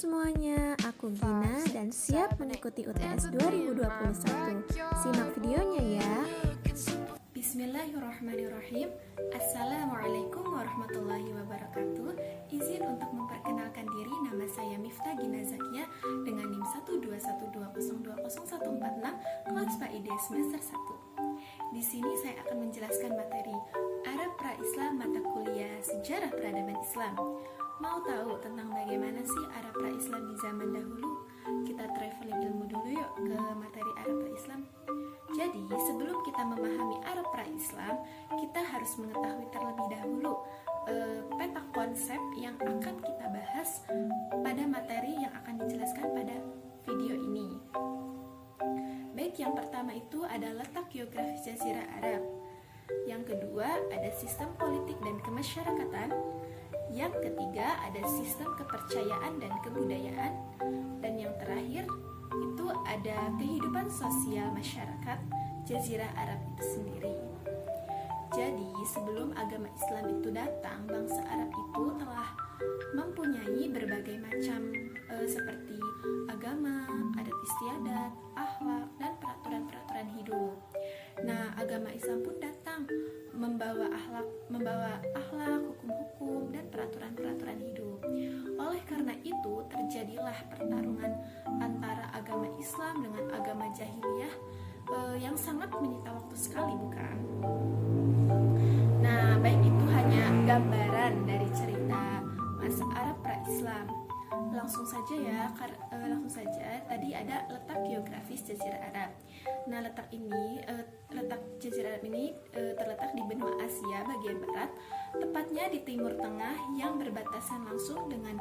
semuanya, aku Gina dan siap mengikuti UTS 2021. Simak videonya ya. Bismillahirrahmanirrahim. Assalamualaikum warahmatullahi wabarakatuh. Izin untuk memperkenalkan diri, nama saya Miftah Gina Zakia dengan NIM 12120202146 kelas PAID semester 1. Di sini saya akan menjelaskan materi Arab Pra-Islam mata kuliah Sejarah Peradaban Islam. Mau tahu tentang bagaimana sih Arab Pra-Islam di zaman dahulu? Kita traveling ilmu dulu yuk ke materi Arab Pra-Islam. Jadi, sebelum kita memahami Arab Pra-Islam, kita harus mengetahui terlebih dahulu peta konsep yang akan kita bahas pada materi yang akan dijelaskan pada video ini. Baik, yang pertama itu ada letak geografis Jazirah Arab. Yang kedua ada sistem politik dan kemasyarakatan. Yang ketiga ada sistem kepercayaan dan kebudayaan. Dan yang terakhir itu ada kehidupan sosial masyarakat Jazirah Arab itu sendiri. Jadi sebelum agama Islam itu datang, bangsa Arab itu telah mempunyai berbagai macam seperti agama, adat istiadat, akhlak, dan peraturan-peraturan hidup. Nah, agama Islam pun datang membawa akhlak, hukum-hukum, dan peraturan-peraturan hidup. Oleh karena itu, terjadilah pertarungan antara agama Islam dengan agama jahiliyah yang sangat menyita waktu sekali, bukan? Nah, baik, itu hanya gambaran dari cerita masa Arab pra-Islam. Langsung saja tadi ada letak geografis Jazirah Arab. Nah, letak Jazirah Arab ini terletak di benua Asia bagian barat, tepatnya di timur tengah yang berbatasan langsung dengan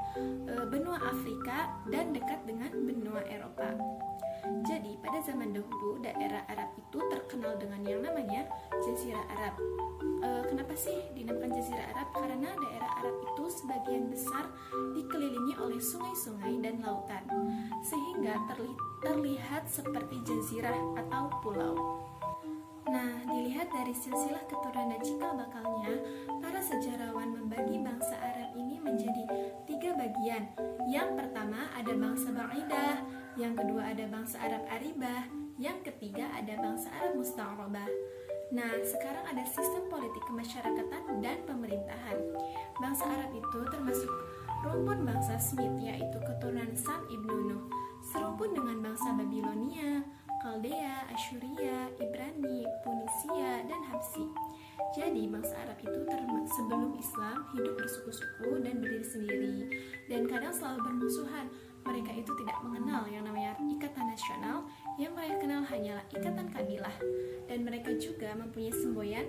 benua Afrika dan dekat dengan benua Eropa. Jadi, pada zaman dahulu daerah Arab itu terkenal dengan yang namanya Jazirah Arab. Kenapa sih dinamakan Jazirah Arab? Karena daerah Arab itu sebagian besar dikelilingi oleh sungai-sungai dan lautan, sehingga terlihat seperti jazirah atau pulau. Nah, dilihat dari silsilah keturunan dan cikal bakalnya, para sejarawan membagi bangsa Arab ini menjadi 3 bagian. Yang pertama ada bangsa Ba'idah, yang kedua ada bangsa Arab Aribah, yang ketiga ada bangsa Arab Musta'rabah. Nah, sekarang ada sistem politik kemasyarakatan dan pemerintahan. Bangsa Arab itu termasuk rumpun bangsa Semit, yaitu keturunan Sam ibnu Nuh, serumpun dengan bangsa Babilonia, Kaldea, Assyria, Ibrani, Punisia, dan Habsi. Jadi, bangsa Arab itu sebelum Islam hidup bersuku-suku dan berdiri sendiri, dan kadang selalu bermusuhan. Mereka itu tidak mengenal yang namanya ikatan nasional, yang mereka kenal hanyalah ikatan kabilah. Dan mereka juga mempunyai semboyan,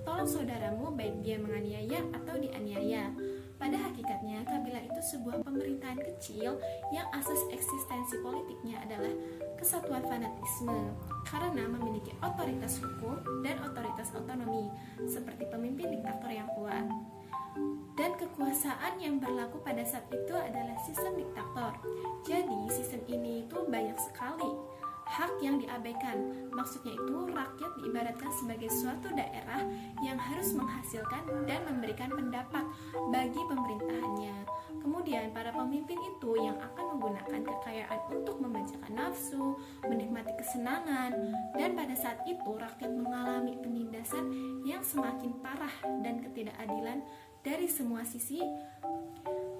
tolong saudaramu baik dia menganiaya atau dianiaya. Pada hakikatnya, kabilah itu sebuah pemerintahan kecil yang asas eksistensi politiknya adalah kesatuan fanatisme, karena memiliki otoritas hukum dan otoritas otonomi, seperti pemimpin diktator yang kuat. Dan kekuasaan yang berlaku pada saat itu adalah sistem diktator. Jadi sistem ini itu banyak sekali hak yang diabaikan. Maksudnya itu rakyat diibaratkan sebagai suatu daerah yang harus menghasilkan dan memberikan pendapat bagi pemerintahannya. Kemudian para pemimpin itu yang akan menggunakan kekayaan untuk memanjakan nafsu, menikmati kesenangan, dan pada saat itu rakyat mengalami penindasan yang semakin parah dan ketidakadilan dari semua sisi.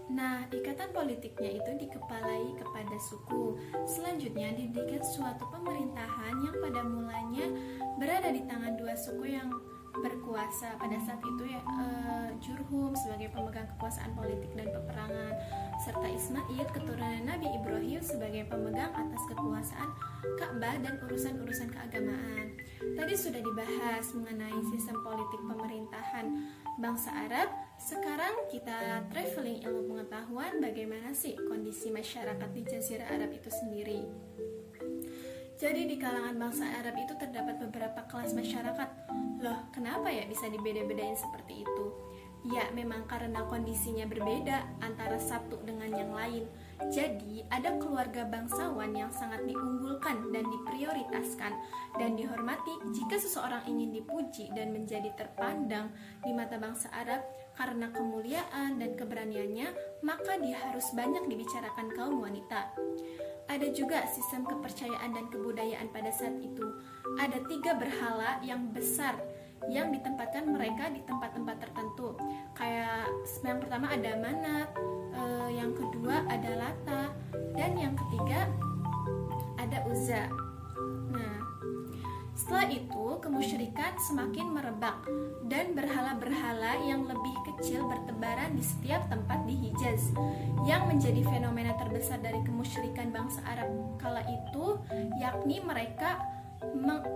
Nah, ikatan politiknya itu dikepalai kepada suku. Selanjutnya didirikan suatu pemerintahan yang pada mulanya berada di tangan 2 suku yang berkuasa pada saat itu, Jurhum sebagai pemegang kekuasaan politik dan peperangan, serta Ismail keturunan Nabi Ibrahim sebagai pemegang atas kekuasaan Ka'bah dan urusan-urusan keagamaan. Tadi sudah dibahas mengenai sistem politik pemerintahan bangsa Arab. Sekarang kita traveling ilmu pengetahuan bagaimana sih kondisi masyarakat di Jazirah Arab itu sendiri. Jadi di kalangan bangsa Arab itu terdapat beberapa kelas masyarakat. Loh, kenapa ya bisa dibeda-bedain seperti itu? Ya, memang karena kondisinya berbeda antara satu dengan yang lain. Jadi, ada keluarga bangsawan yang sangat diunggulkan dan diprioritaskan dan dihormati jika seseorang ingin dipuji dan menjadi terpandang di mata bangsa Arab karena kemuliaan dan keberaniannya, maka dia harus banyak dibicarakan kaum wanita. Ada juga sistem kepercayaan dan kebudayaan pada saat itu. Ada 3 berhala yang besar yang ditempatkan mereka di tempat-tempat tertentu. Kayak yang pertama ada Manat, yang kedua ada Lata, dan yang ketiga ada Uzza. Nah, setelah itu kemusyrikan semakin merebak dan berhala-berhala yang lebih kecil bertebaran di setiap tempat di Hijaz. Yang menjadi fenomena terbesar dari kemusyrikan bangsa Arab kala itu yakni mereka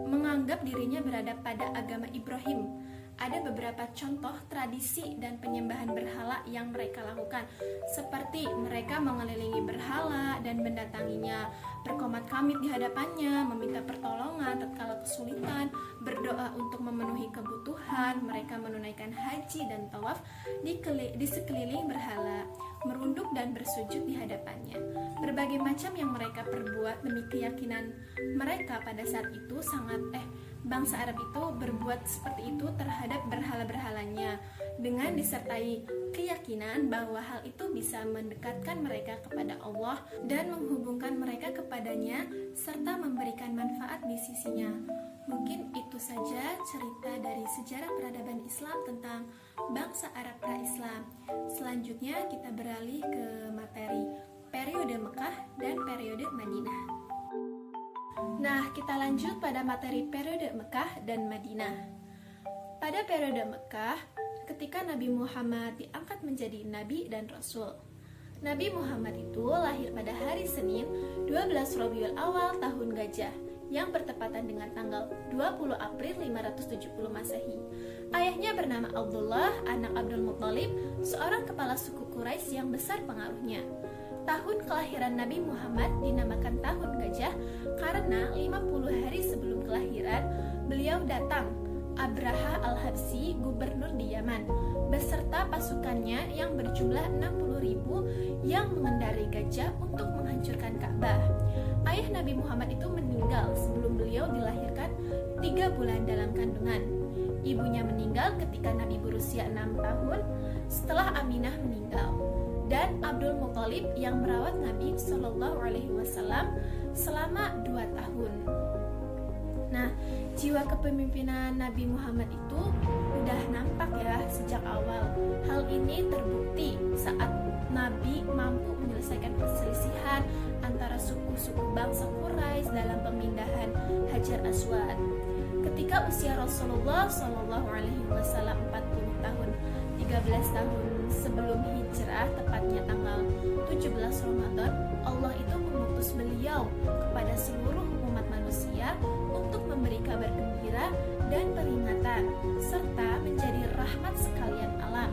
menganggap dirinya berada pada agama Ibrahim. Ada beberapa contoh tradisi dan penyembahan berhala yang mereka lakukan, seperti mereka mengelilingi berhala dan mendatanginya, berkomat-kamit di hadapannya, meminta pertolongan tatkala kesulitan, berdoa untuk memenuhi kebutuhan, mereka menunaikan haji dan tawaf di sekeliling berhala, merunduk dan bersujud di hadapannya. Berbagai macam yang mereka perbuat demi keyakinan mereka pada saat itu bangsa Arab itu berbuat seperti itu terhadap berhala-berhalanya dengan disertai keyakinan bahwa hal itu bisa mendekatkan mereka kepada Allah dan menghubungkan mereka kepadanya serta memberikan manfaat di sisinya. Mungkin itu saja cerita dari sejarah peradaban Islam tentang bangsa Arab pra-Islam. Selanjutnya kita beralih ke materi periode Mekah dan periode Madinah. Nah, kita lanjut pada materi periode Mekah dan Madinah. Pada periode Mekah, ketika Nabi Muhammad diangkat menjadi Nabi dan Rasul. Nabi Muhammad itu lahir pada hari Senin 12 Rabiul Awal tahun Gajah yang bertepatan dengan tanggal 20 April 570 Masehi. Ayahnya bernama Abdullah, anak Abdul Muthalib, seorang kepala suku Quraisy yang besar pengaruhnya. Tahun kelahiran Nabi Muhammad dinamakan Tahun Gajah karena 50 hari sebelum kelahiran beliau datang Abraha al-Habsyi, gubernur di Yaman, beserta pasukannya yang berjumlah 60.000 yang mengendarai gajah untuk menghancurkan Ka'bah. Ayah Nabi Muhammad itu meninggal sebelum beliau dilahirkan 3 bulan dalam kandungan. Ibunya meninggal ketika Nabi berusia 6 tahun setelah Aminah meninggal. Dan Abdul Muthalib yang merawat Nabi Shallallahu Alaihi Wasallam selama 2 tahun. Nah, jiwa kepemimpinan Nabi Muhammad itu udah nampak ya sejak awal. Hal ini terbukti saat Nabi mampu menyelesaikan perselisihan antara suku-suku bangsa Quraisy dalam pemindahan Hajar Aswad. Ketika usia Rasulullah Shallallahu Alaihi Wasallam 40 tahun, 13 tahun sebelum hijrah, tepatnya tanggal 17 Ramadan, Allah itu mengutus beliau kepada seluruh umat manusia untuk memberi kabar gembira dan peringatan, serta menjadi rahmat sekalian alam.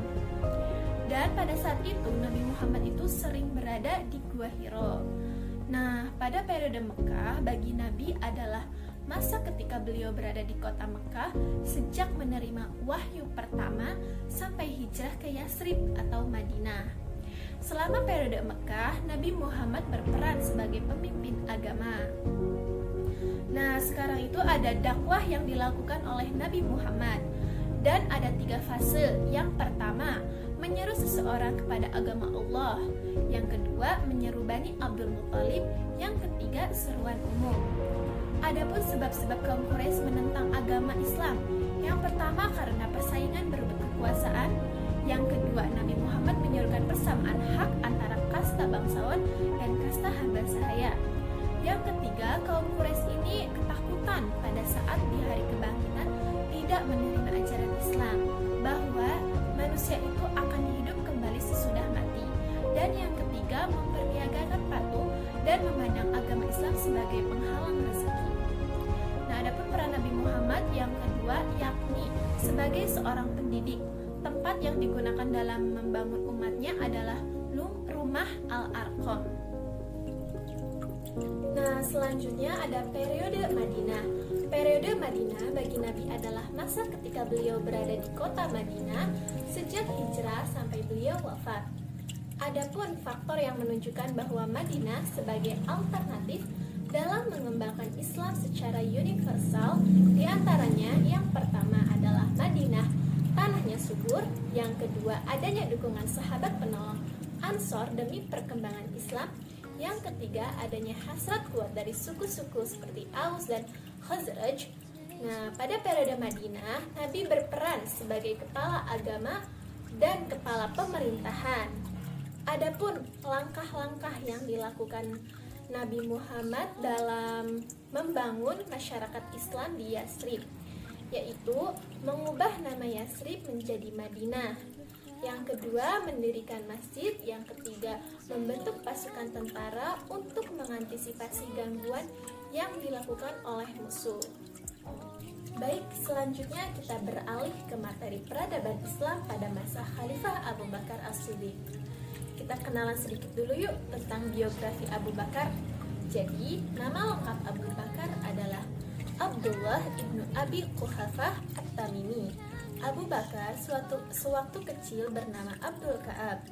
Dan pada saat itu Nabi Muhammad itu sering berada di Gua Hiro. Nah, pada periode Mekah bagi Nabi adalah masa ketika beliau berada di kota Mekah sejak menerima wahyu pertama sampai hijrah ke Yasrib atau Madinah. Selama periode Mekah, Nabi Muhammad berperan sebagai pemimpin agama. Nah, sekarang itu ada dakwah yang dilakukan oleh Nabi Muhammad dan ada 3 fase. Yang pertama, menyeru seseorang kepada agama Allah. Yang kedua, menyeru Bani Abdul Muthalib. Yang ketiga, seruan umum. Adapun sebab-sebab kaum Quraisy menentang agama Islam. Yang pertama karena persaingan berebut kekuasaan. Yang kedua, Nabi Muhammad menyerukan persamaan hak antara kasta bangsawan dan kasta hamba sahaya. Yang ketiga, kaum Quraisy ini ketakutan pada saat di hari kebangkitan tidak menerima ajaran Islam, bahwa manusia itu akan hidup kembali sesudah mati. Dan yang ketiga, memperniagakan patung dan memandang agama Islam sebagai penghalang rezeki. Nah, adapun peran Nabi Muhammad yang kedua yakni sebagai seorang pendidik. Tempat yang digunakan dalam membangun umatnya adalah rumah Al-Arqam. Nah, selanjutnya ada periode Madinah. Periode Madinah bagi Nabi adalah masa ketika beliau berada di kota Madinah sejak hijrah sampai beliau wafat. Adapun faktor yang menunjukkan bahwa Madinah sebagai alternatif dalam mengembangkan Islam secara universal, diantaranya yang pertama adalah Madinah, tanahnya subur, yang kedua adanya dukungan sahabat penolong Ansor demi perkembangan Islam, yang ketiga adanya hasrat kuat dari suku-suku seperti Aus dan Khazraj. Nah, pada periode Madinah, Nabi berperan sebagai kepala agama dan kepala pemerintahan. Adapun langkah-langkah yang dilakukan Nabi Muhammad dalam membangun masyarakat Islam di Yathrib, yaitu mengubah nama Yathrib menjadi Madinah. Yang kedua, mendirikan masjid. Yang ketiga, membentuk pasukan tentara untuk mengantisipasi gangguan yang dilakukan oleh musuh. Baik, selanjutnya kita beralih ke materi peradaban Islam pada masa Khalifah Abu Bakar As-Siddiq. Kita kenalan sedikit dulu yuk tentang biografi Abu Bakar. Jadi, nama lengkap Abu Bakar adalah Abdullah ibnu Abi Quhafah At-Tamimi. Abu Bakar sewaktu kecil bernama Abdul Ka'ab.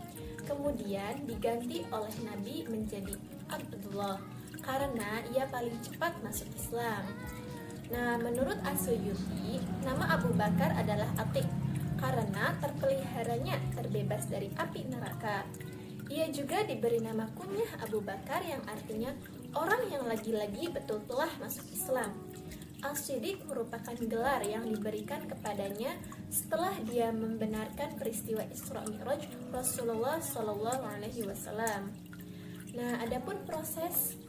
Kemudian diganti oleh Nabi menjadi Abdullah karena ia paling cepat masuk Islam. Nah, menurut As-Suyuti, nama Abu Bakar adalah Atiq karena terpeliharanya terbebas dari api neraka. Ia juga diberi nama kunyah Abu Bakar yang artinya orang yang lagi-lagi betul telah masuk Islam. As-Siddiq merupakan gelar yang diberikan kepadanya setelah dia membenarkan peristiwa Isra Mi'raj Rasulullah SAW. Nah, adapun proses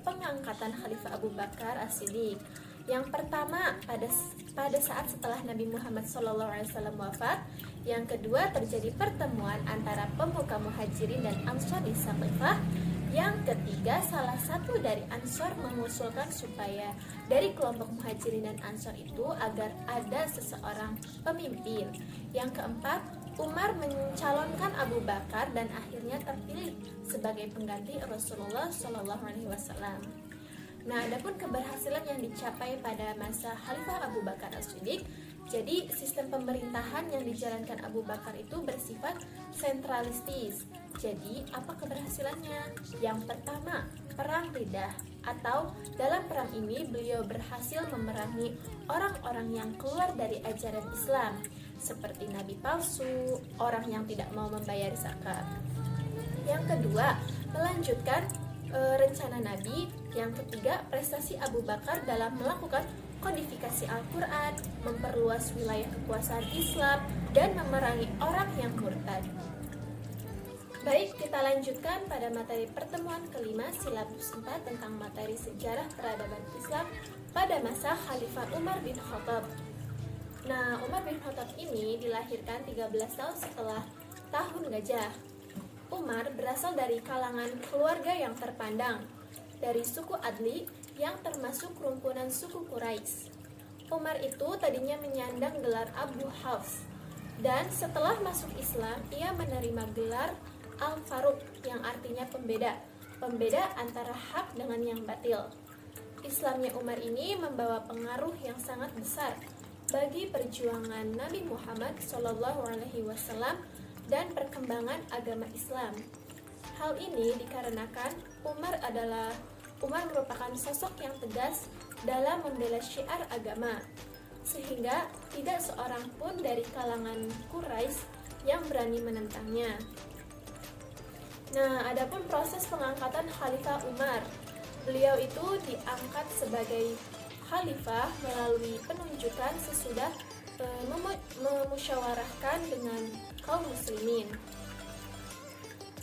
pengangkatan Khalifah Abu Bakar As-Siddiq. Yang pertama pada saat setelah Nabi Muhammad SAW wafat. Yang kedua terjadi pertemuan antara pemuka Muhajirin dan Ansor di Saqifah. Yang ketiga, salah satu dari Ansor mengusulkan supaya dari kelompok Muhajirin dan Ansor itu agar ada seseorang pemimpin. Yang keempat, Umar mencalonkan Abu Bakar dan akhirnya terpilih sebagai pengganti Rasulullah SAW. Nah, adapun keberhasilan yang dicapai pada masa Khalifah Abu Bakar As-Siddiq, jadi sistem pemerintahan yang dijalankan Abu Bakar itu bersifat sentralistis. Jadi, apa keberhasilannya? Yang pertama, perang Riddah, atau dalam perang ini beliau berhasil memerangi orang-orang yang keluar dari ajaran Islam, seperti nabi palsu, orang yang tidak mau membayar zakat. Yang kedua, melanjutkan rencana Nabi. Yang ketiga, prestasi Abu Bakar dalam melakukan kodifikasi Al-Quran, memperluas wilayah kekuasaan Islam, dan memerangi orang yang murtad. Baik, kita lanjutkan pada materi pertemuan kelima silabus 4 tentang materi sejarah peradaban Islam pada masa Khalifah Umar bin Khattab. Nah, Umar bin Khattab ini dilahirkan 13 tahun setelah tahun gajah. Umar berasal dari kalangan keluarga yang terpandang, dari suku Adli yang termasuk rumpunan suku Quraisy. Umar itu tadinya menyandang gelar Abu Hafs, dan setelah masuk Islam, ia menerima gelar Al-Faruq yang artinya pembeda antara hak dengan yang batil. Islamnya Umar ini membawa pengaruh yang sangat besar bagi perjuangan Nabi Muhammad SAW dan perkembangan agama Islam. Hal ini dikarenakan Umar merupakan sosok yang tegas dalam membela syiar agama, sehingga tidak seorang pun dari kalangan Quraisy yang berani menentangnya. Nah, adapun proses pengangkatan Khalifah Umar, beliau itu diangkat sebagai khalifah melalui penunjukan sesudah memusyawarahkan dengan kaum muslimin.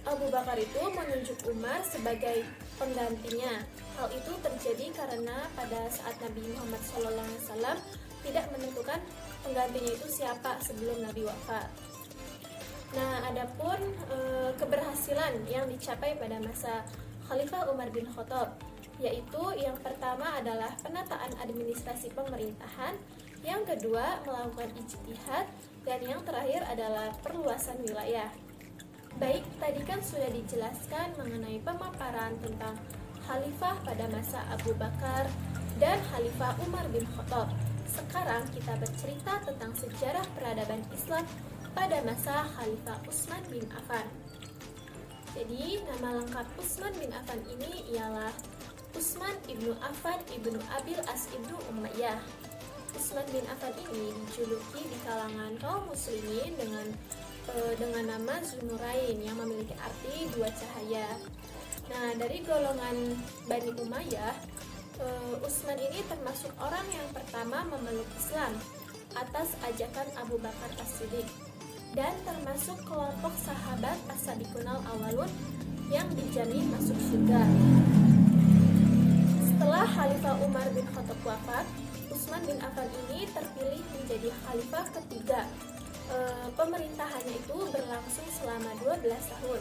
Abu Bakar itu menunjuk Umar sebagai penggantinya. Hal itu terjadi karena pada saat Nabi Muhammad SAW tidak menentukan penggantinya itu siapa sebelum Nabi wafat. Nah, adapun keberhasilan yang dicapai pada masa Khalifah Umar bin Khattab, yaitu yang pertama adalah penataan administrasi pemerintahan, yang kedua melakukan ijtihad, dan yang terakhir adalah perluasan wilayah. Baik, tadi kan sudah dijelaskan mengenai pemaparan tentang Khalifah pada masa Abu Bakar dan Khalifah Umar bin Khattab. Sekarang kita bercerita tentang sejarah peradaban Islam pada masa Khalifah Utsman bin Affan. Jadi nama lengkap Utsman bin Affan ini ialah Utsman ibnu Affan ibnu Abil As ibnu Umayyah. Utsman bin Affan ini dijuluki di kalangan kaum muslimin dengan nama Zunurain yang memiliki arti dua cahaya. Nah, dari golongan Bani Umayyah, Utsman ini termasuk orang yang pertama memeluk Islam atas ajakan Abu Bakar As-Siddiq dan termasuk kelompok sahabat as-sabiqunal awalun yang dijamin masuk surga. Setelah Khalifah Umar bin Khattab wafat, Utsman bin Affan ini terpilih menjadi khalifah ketiga. Pemerintahannya itu berlangsung selama 12 tahun.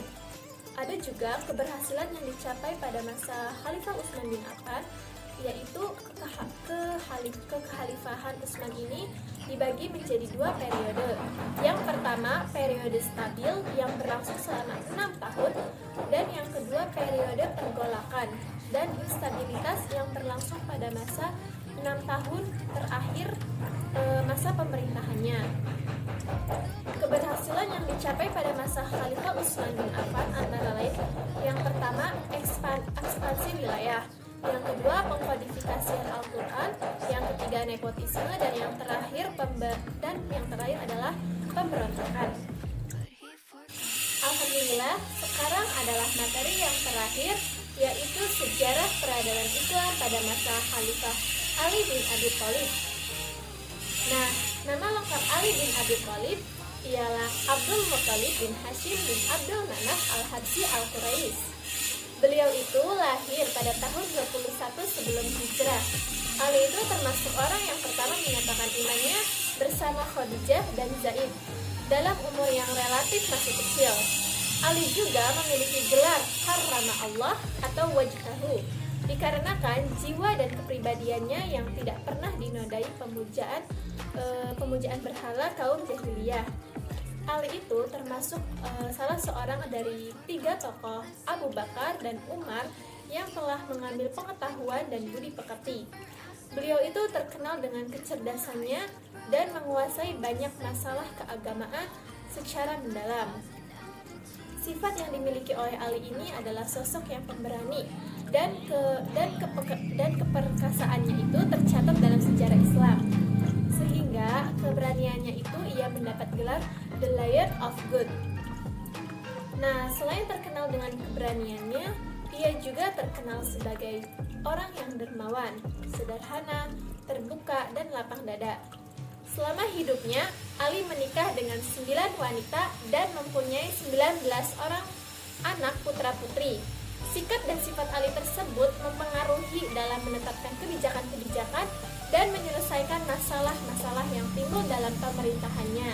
Ada juga keberhasilan yang dicapai pada masa Khalifah Utsman bin Affan, yaitu kekhalifahan Utsman ini dibagi menjadi dua periode. Yang pertama, periode stabil yang berlangsung selama 6 tahun, dan yang kedua, periode pergolakan dan instabilitas yang berlangsung pada masa 6 tahun terakhir masa pemerintahannya. Keberhasilan yang dicapai pada masa Khalifah Utsman bin Affan antara lain: yang pertama, ekspansi wilayah, yang kedua, pengkodifikasian Al-Quran, yang ketiga, nepotisme, dan yang terakhir adalah pemberontakan. Alhamdulillah, sekarang adalah materi yang terakhir, yaitu sejarah peradaban Islam pada masa Khalifah Ali bin Abi Thalib. Nah, nama lengkap Ali bin Abi Thalib ialah Abdul Muthalib bin Hashim bin Abdul Manaf al-Habsyi al-Quraisy. Beliau itu lahir pada tahun 21 sebelum hijrah. Ali itu termasuk orang yang pertama menyatakan imannya bersama Khadijah dan Zaid dalam umur yang relatif masih kecil. Ali juga memiliki gelar Harrama Allah atau Wajhahu, dikarenakan jiwa dan kepribadiannya yang tidak pernah dinodai pemujaan berhala kaum jahiliyah. Ali itu termasuk salah seorang dari 3 tokoh Abu Bakar dan Umar yang telah mengambil pengetahuan dan budi pekerti. Beliau itu terkenal dengan kecerdasannya dan menguasai banyak masalah keagamaan secara mendalam. Sifat yang dimiliki oleh Ali ini adalah sosok yang pemberani dan keperkasaannya itu tercatat dalam sejarah Islam. Sehingga keberaniannya itu ia mendapat gelar The Lion of Good. Nah, selain terkenal dengan keberaniannya, ia juga terkenal sebagai orang yang dermawan, sederhana, terbuka, dan lapang dada. Selama hidupnya, Ali menikah dengan 9 wanita dan mempunyai 19 orang anak putra-putri. Sikap dan sifat Ali tersebut mempengaruhi dalam menetapkan kebijakan-kebijakan dan menyelesaikan masalah-masalah yang timbul dalam pemerintahannya.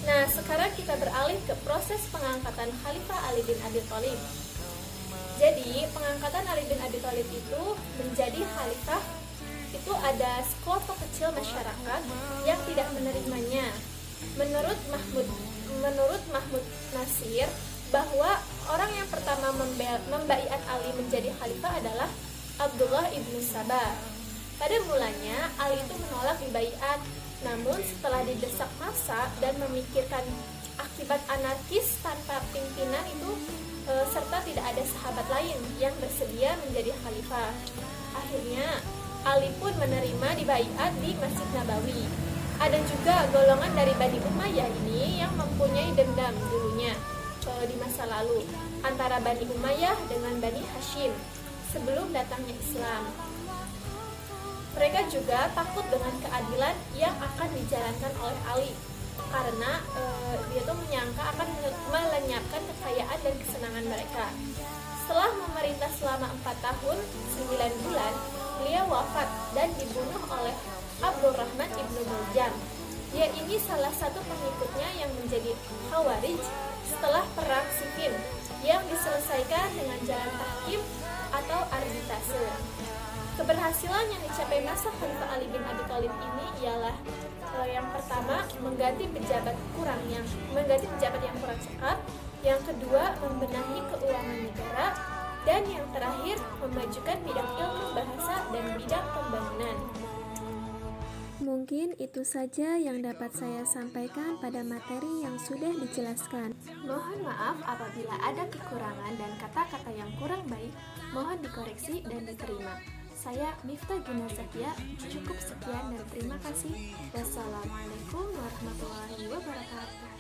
Nah, sekarang kita beralih ke proses pengangkatan Khalifah Ali bin Abi Thalib. Jadi, pengangkatan Ali bin Abi Thalib itu menjadi khalifah itu ada sekelompok kecil masyarakat yang tidak menerimanya. Menurut Mahmud Nasir, bahwa orang yang pertama membaiat Ali menjadi khalifah adalah Abdullah ibnu Sabah. Pada mulanya, Ali itu menolak dibaiat, namun setelah didesak massa dan memikirkan akibat anarkis tanpa pimpinan itu, serta tidak ada sahabat lain yang bersedia menjadi khalifah, akhirnya Ali pun menerima dibaiat di Masjid Nabawi. Ada juga golongan dari Bani Umayyah ini yang mempunyai dendam dulunya di masa lalu antara Bani Umayyah dengan Bani Hashim sebelum datangnya Islam. Mereka juga takut dengan keadilan yang akan dijalankan oleh Ali karena dia tuh menyangka akan melenyapkan kekayaan dan kesenangan mereka. Setelah memerintah selama 4 tahun 9 bulan, beliau wafat dan dibunuh oleh Abdurrahman ibnu Muljam. Dia ini salah satu pengikutnya yang menjadi Khawarij setelah perang Siffin yang diselesaikan dengan jalan tahkim atau arbitase. Keberhasilan yang dicapai masa Khalifah Ali bin Abi Thalib ini ialah yang pertama, mengganti pejabat yang kurang cekap, yang kedua, membenahi keuangan negara, dan yang terakhir, memajukan bidang ilmu bahasa dan bidang pembangunan. Mungkin itu saja yang dapat saya sampaikan pada materi yang sudah dijelaskan. Mohon maaf apabila ada kekurangan dan kata-kata yang kurang baik, mohon dikoreksi dan diterima. Saya Miftah Gina Setia, cukup sekian dan terima kasih. Wassalamualaikum warahmatullahi wabarakatuh.